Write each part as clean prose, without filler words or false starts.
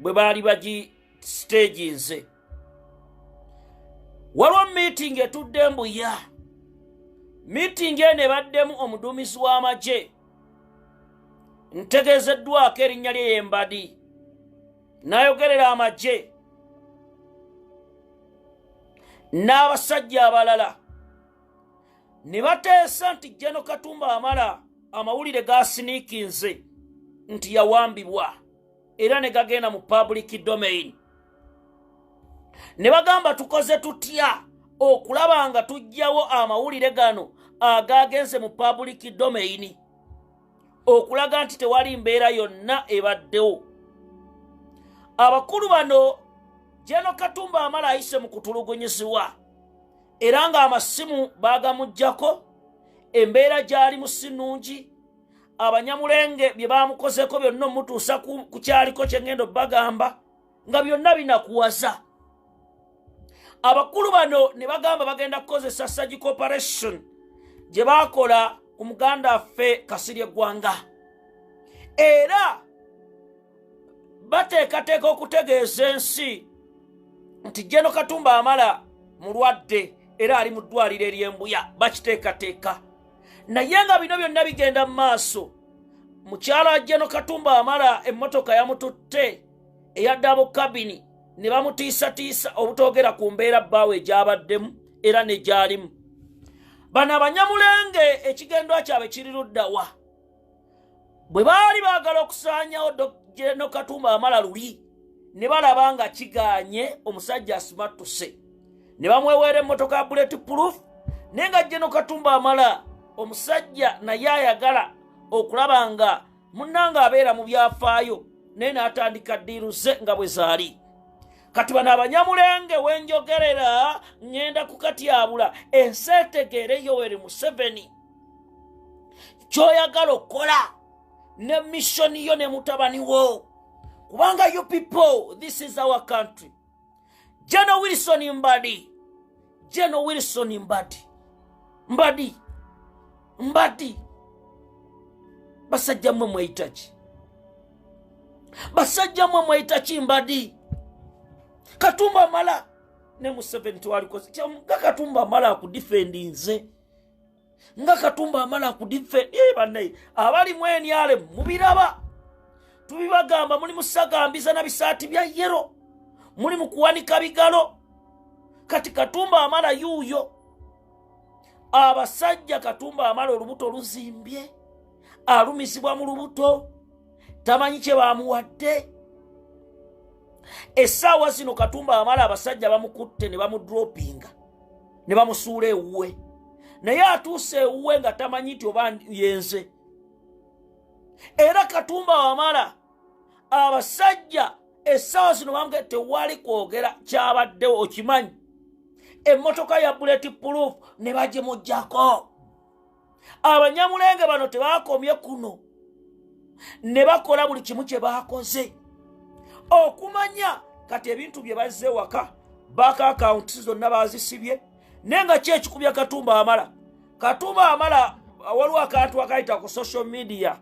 bwe baali bagi stage nze waliwo meeting etudde mbuya meeting eno ebaddemu omuduumizi w'amagye ntegeezeddwako erinnya lye Yembadi n'ayogerera amagye n'abasajja abalala ne bateesa nti General Katumba Wamala amawulire gasiniikinze nti yawambibwa era ne gagenda mu public domain. Ne bagamba tukoze tutya okulaba nga tujjawo amawulire gano agagenze mu public domain okulaga nti tewali mbeera yonna ebaddewo. Abakulu bano General Katumba Wamala ayise mu kutulugunyizibwa era nga amasimu bagamuggyako, embeera gyali mu sinungi, abanyamulenge bye bamukozeko byonna mutuusa ku kyaliko kye ngendo bagamba nga byonna binakuwaza. Abakulu bano ne bagamba bagenda kukozesa surgical operation gye bakola ku muganda affe Kasirye Gwanga, era bateekateeka okutegeeza ensi nti General Katumba Wamala mulwadde era ali mu ddwaliro ery'embuya, bakiteekateeka. Naye nga bino byonna bigenda mu maaso, mukyala wa General Katumba Wamala emmotoka yamututte eya double cabin ne bamutiisatiisa obutogera ku mbeera bbaawe egyabaddemu era ne gyalimu. Bano abanyamulenge ekigendwa kyabwe kiri luddawa. Bwe baali baagala okusaanyawo General Katumba Wamala luli ne balaba nga kigaanye omusajja asimattuse ne bamweweera emmotoka ya bulletproof, naye nga General Katumba Wamala omusajja naye ayagala okulaba nga munnanga abeera mu byafaayo naye n'atandika ddiiru ze nga bwe zaali. Kati bano abanyamulenge wenjogerera ngenda kukatyabula ensi etegeere Yoweri Museveni ky'oyagala okukola ne missoni yo ne mutabani wo, kubanga you people, this is our country. General Wilson Mbadi, General Wilson Mbadi basajja mmwe mweyitaki, basajja mmwe mweyitaki Mbadi. Katumba Wamala ne Museveni twalikoze nga Katumba Wamala akudifendi nze, nga Katumba Wamala akudifendi bannaye abali mwenyale mubiraba tubibagamba, muli musagambiza na bisaati bya yero, muli mukuwanika bigalo. Kati Katumba Wamala yuuyo abasajja Katumba Wamala olubuto luzimbye, alumizibwa mu lubuto, tamanyi kye bamuwadde. Essaawa zino Katumba Wamala abasajja bamukutte ne bamudropinga ne bamusuula ewuwe, naye atuuse ewuwe nga tamanyi nti oba yenze. Era Katumba Wamala abasajja essaawa zino bamugamba tewali kwogera kyabaddewo, okimanyi. Emmotoka ya bulletproof ne bagimuggyako. Abanyamulenge bano tebakomye kuno, ne bakola buli kimu kye baakoze okumanya kati ebintu bye bazze waka baka akaunti zonna bazisibye. Nenga kye kikubya Katumba Wamala. Katumba Wamala waliwo akantu akayita ku social media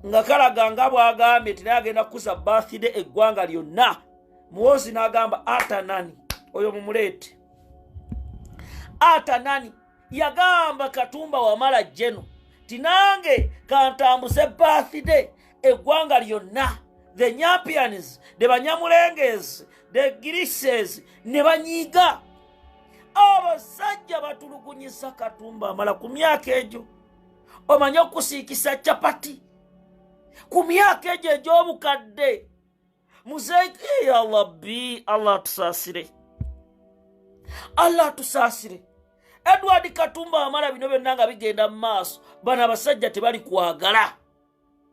nga kalaga nga bwagambye nti naye agenda kukuza birthday eggwanga lyonna. Muwozi n'agamba ata nani oyo mumuleete, ata nani yagamba Katumba Wamala General tinange kantambuze birthday eggwanga lyonna. The Nyapians, the Banyamulenges, the Grises, ne banyiga. Abasajja batulugunyisa Katumba Wamala ku myaka egyo. Omanya okusiikisa chapati ku myaka egyo egy'obukadde. Muzeeki ya Rabbi, Allah tusaasire, Allah tusaasire. Edward Katumba Wamala bino byonna nga bigenda mu maaso, bano abasajja tebali kwagala.